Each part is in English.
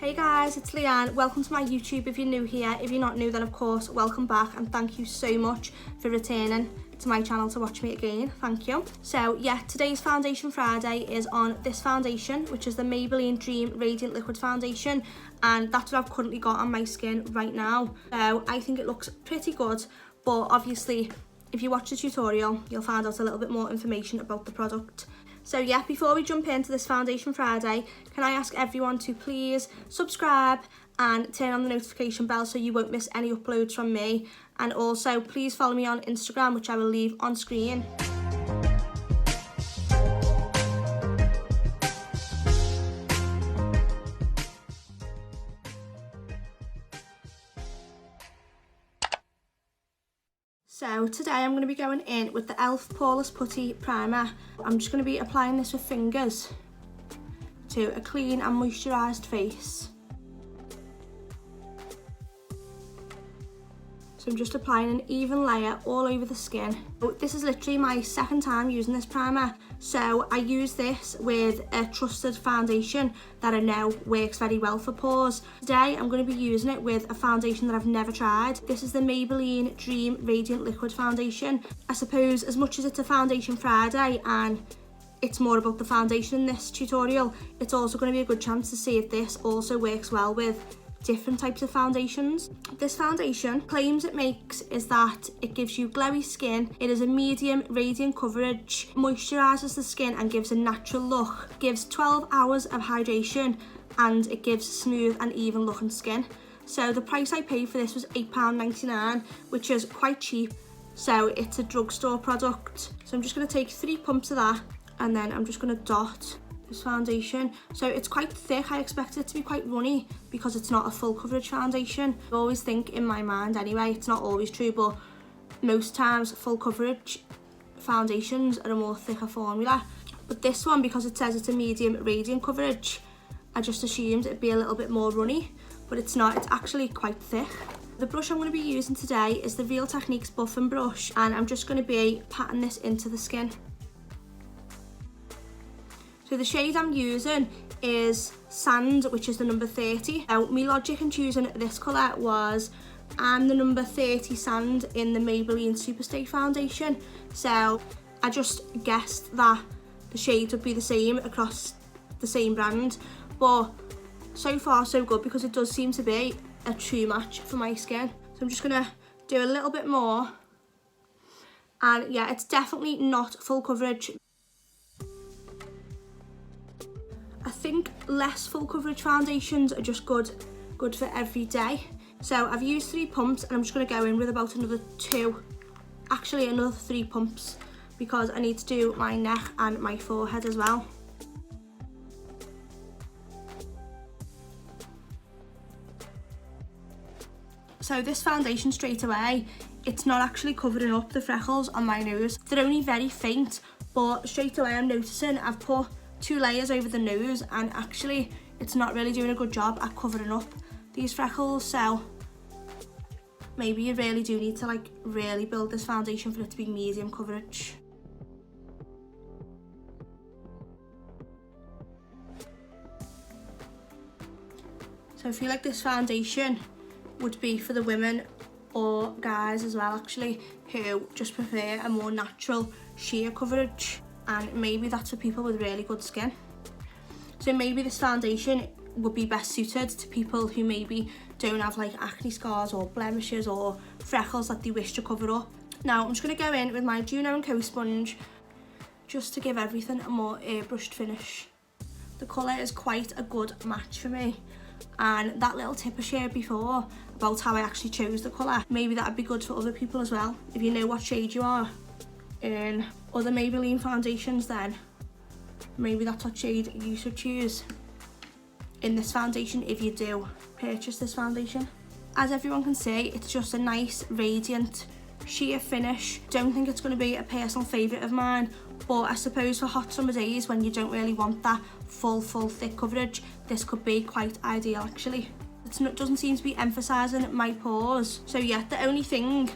Hey guys, it's Leanne. Welcome to my YouTube if you're new here. If you're not new, then of course, welcome back and thank you so much for returning to my channel to watch me again. Thank you. So yeah, today's Foundation Friday is on this foundation, which is the Maybelline Dream Radiant Liquid Foundation, and that's what I've currently got on my skin right now. So I think it looks pretty good, but obviously if you watch the tutorial, you'll find out a little bit more information about the product. So yeah, before we jump into this Foundation Friday, can I ask everyone to please subscribe and turn on the notification bell so you won't miss any uploads from me. And also please follow me on Instagram, which I will leave on screen. So today I'm going to be going in with the e.l.f. Poreless Putty Primer. I'm just going to be applying this with fingers to a clean and moisturised face. So I'm just applying an even layer all over the skin. This is literally my second time using this primer. So I use this with a trusted foundation that I know works very well for pores. Today I'm going to be using it with a foundation that I've never tried. This is the Maybelline Dream Radiant Liquid Foundation. I suppose as much as it's a Foundation Friday and it's more about the foundation in this tutorial, it's also going to be a good chance to see if this also works well with different types of foundations. This foundation claims it makes is that it gives you glowy skin, it is a medium radiant coverage, moisturises the skin and gives a natural look, gives 12 hours of hydration, and it gives smooth and even looking skin. So the price I paid for this was £8.99, which is quite cheap. So it's a drugstore product. So I'm just going to take 3 pumps of that and then I'm just going to dot this foundation. So it's quite thick. I expected it to be quite runny because it's not a full coverage foundation. I always think in my mind anyway, it's not always true, but most times full coverage foundations are a more thicker formula. But this one, because it says it's a medium radiant coverage, I just assumed it'd be a little bit more runny, but it's not. It's actually quite thick. The brush I'm going to be using today is the Real Techniques buffing brush, and I'm just going to be patting this into the skin. So the shade I'm using is Sand, which is the number 30. Now, my logic in choosing this colour was I'm the number 30 Sand in the Maybelline Superstay foundation. So I just guessed that the shades would be the same across the same brand. But so far so good, because it does seem to be a true match for my skin. So I'm just going to do a little bit more. And yeah, it's definitely not full coverage. I think less full coverage foundations are just good for every day. So I've used 3 pumps and I'm just going to go in with about another 2, actually another 3 pumps, because I need to do my neck and my forehead as well. So this foundation straight away, it's not actually covering up the freckles on my nose. They're only very faint, but straight away I'm noticing I've put 2 layers over the nose and actually it's not really doing a good job at covering up these freckles. So maybe you really do need to like really build this foundation for it to be medium coverage. So I feel like this foundation would be for the women or guys as well, actually, who just prefer a more natural sheer coverage. And maybe that's for people with really good skin. So maybe this foundation would be best suited to people who maybe don't have like acne scars or blemishes or freckles that they wish to cover up. Now I'm just going to go in with my Juno & Co sponge just to give everything a more airbrushed finish. The colour is quite a good match for me, and that little tip I shared before about how I actually chose the colour, maybe that would be good for other people as well. If you know what shade you are in other Maybelline foundations, then maybe that's what shade you should choose in this foundation if you do purchase this foundation. As everyone can see, it's just a nice radiant sheer finish. Don't think it's going to be a personal favourite of mine, but I suppose for hot summer days when you don't really want that full thick coverage, this could be quite ideal actually. It doesn't seem to be emphasising my pores. So yeah, the only thing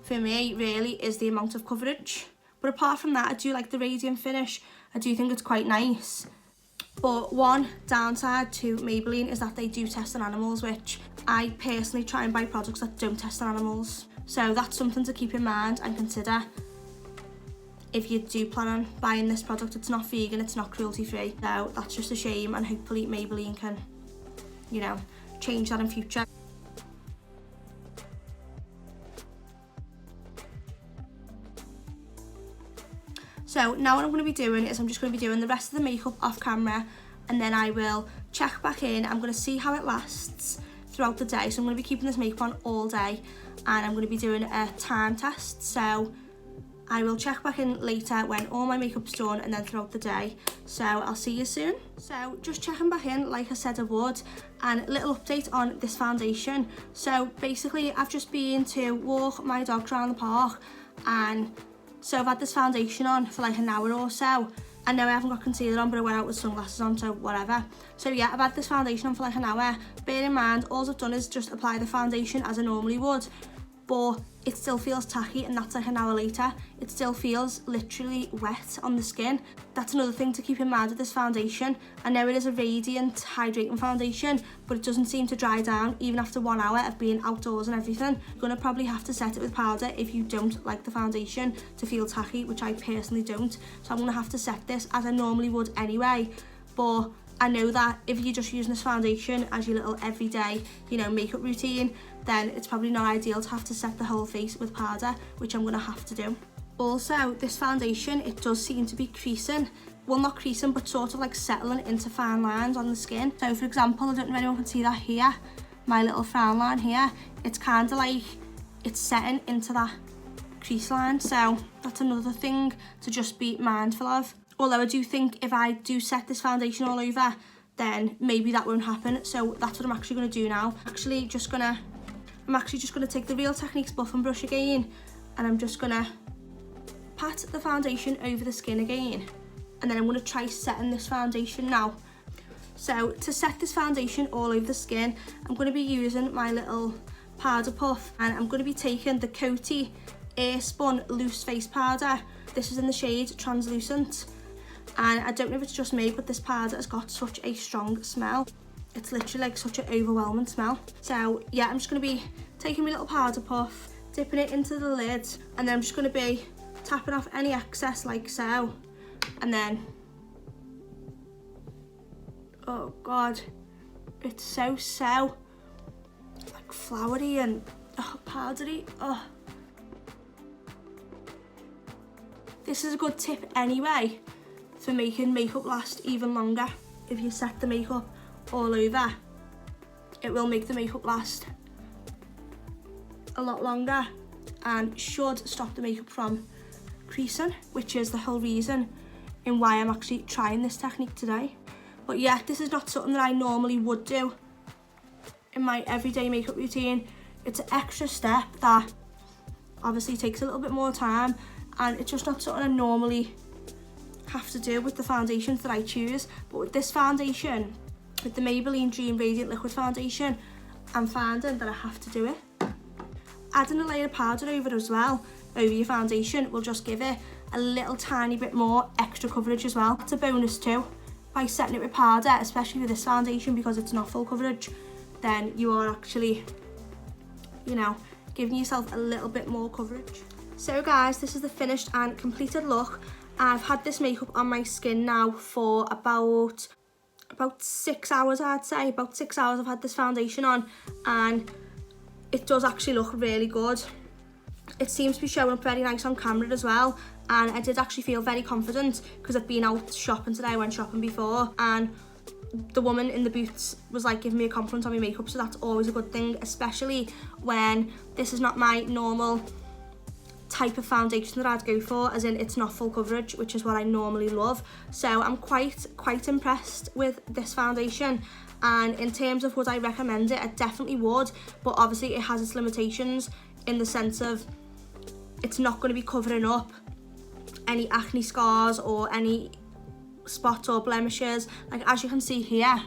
for me really is the amount of coverage. But apart from that, I do like the radiant finish. I do think it's quite nice. But one downside to Maybelline is that they do test on animals, which I personally try and buy products that don't test on animals. So that's something to keep in mind and consider if you do plan on buying this product. It's not vegan, it's not cruelty free. So that's just a shame, and hopefully Maybelline can, you know, change that in future. So now what I'm going to be doing is I'm just going to be doing the rest of the makeup off camera, and then I will check back in. I'm going to see how it lasts throughout the day. So I'm going to be keeping this makeup on all day, and I'm going to be doing a time test. So I will check back in later when all my makeup's done, and then throughout the day. So I'll see you soon. So just checking back in like I said I would, and a little update on this foundation. So basically I've just been to walk my dog around the park, and so I've had this foundation on for like an hour or so. I know I haven't got concealer on, but I went out with sunglasses on, so whatever. So yeah, I've had this foundation on for like an hour. Bear in mind, all I've done is just apply the foundation as I normally would, but it still feels tacky, and that's like an hour later. It still feels literally wet on the skin. That's another thing to keep in mind with this foundation. I know it is a radiant hydrating foundation, but it doesn't seem to dry down even after 1 hour of being outdoors and everything. You're gonna probably have to set it with powder if you don't like the foundation to feel tacky, which I personally don't. So I'm gonna have to set this as I normally would anyway. But I know that if you're just using this foundation as your little everyday, you know, makeup routine, then it's probably not ideal to have to set the whole face with powder, which I'm gonna have to do. Also, this foundation, it does seem to be creasing. Well, not creasing, but sort of like settling into fine lines on the skin. So for example, I don't know if anyone can see that here, my little frown line here, it's kind of like it's setting into that crease line. So that's another thing to just be mindful of. Although I do think if I do set this foundation all over, then maybe that won't happen. So that's what I'm actually going to do now. I'm actually just going to take the Real Techniques buffing brush again, and I'm just going to pat the foundation over the skin again. And then I'm going to try setting this foundation now. So to set this foundation all over the skin, I'm going to be using my little powder puff, and I'm going to be taking the Coty Air Spun Loose Face Powder. This is in the shade Translucent. And I don't know if it's just me, but this powder has got such a strong smell. It's literally like such an overwhelming smell. So yeah, I'm just going to be taking my little powder puff, dipping it into the lid, and then I'm just going to be tapping off any excess like so. And then, oh god, it's so like flowery and powdery. Oh, this is a good tip anyway for making makeup last even longer. If you set the makeup all over, it will make the makeup last a lot longer and should stop the makeup from creasing, which is the whole reason in why I'm actually trying this technique today. But yeah, this is not something that I normally would do in my everyday makeup routine. It's an extra step that obviously takes a little bit more time, and it's just not something I normally have to do with the foundations that I choose. But with this foundation, with the Maybelline Dream Radiant Liquid Foundation, I'm finding that I have to do it. Adding a layer of powder over as well, over your foundation, will just give it a little tiny bit more extra coverage as well. That's a bonus too. By setting it with powder, especially with this foundation, because it's not full coverage, then you are actually, you know, giving yourself a little bit more coverage. So guys, this is the finished and completed look. I've had this makeup on my skin now for about 6 hours, I'd say. About 6 hours I've had this foundation on, and it does actually look really good. It seems to be showing up very nice on camera as well, and I did actually feel very confident because I've been out shopping today. I went shopping before, and the woman in the booths was like giving me a compliment on my makeup, so that's always a good thing, especially when this is not my normal type of foundation that I'd go for, as in it's not full coverage, which is what I normally love. So I'm quite impressed with this foundation, and in terms of would I recommend it, I definitely would, but obviously it has its limitations in the sense of it's not going to be covering up any acne scars or any spots or blemishes. Like as you can see here,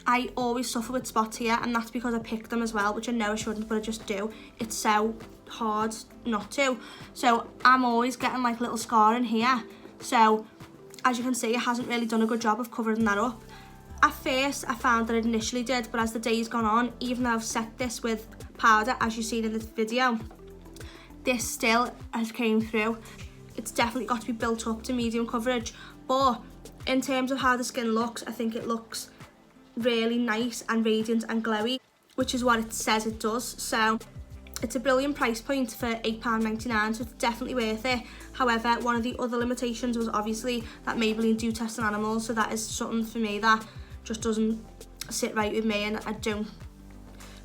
I always suffer with spots here, and that's because I pick them as well, which I know I shouldn't, but I just do. It's so hard not to. So I'm always getting like little scarring here. So as you can see, it hasn't really done a good job of covering that up. At first, I found that it initially did, but as the day's gone on, even though I've set this with powder, as you've seen in this video, this still has came through. It's definitely got to be built up to medium coverage, but in terms of how the skin looks, I think it looks really nice and radiant and glowy, which is what it says it does. So it's a brilliant price point for £8.99, so it's definitely worth it. However, one of the other limitations was obviously that Maybelline do test on animals, so that is something for me that just doesn't sit right with me, and I don't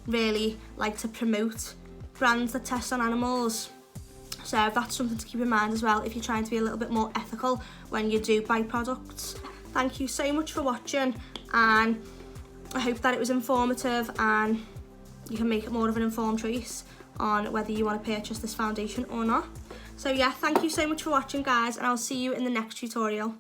really like to promote brands that test on animals. So that's something to keep in mind as well if you're trying to be a little bit more ethical when you do buy products. Thank you so much for watching, and I hope that it was informative and you can make more of an informed choice on whether you want to purchase this foundation or not. So yeah, thank you so much for watching, guys, and I'll see you in the next tutorial.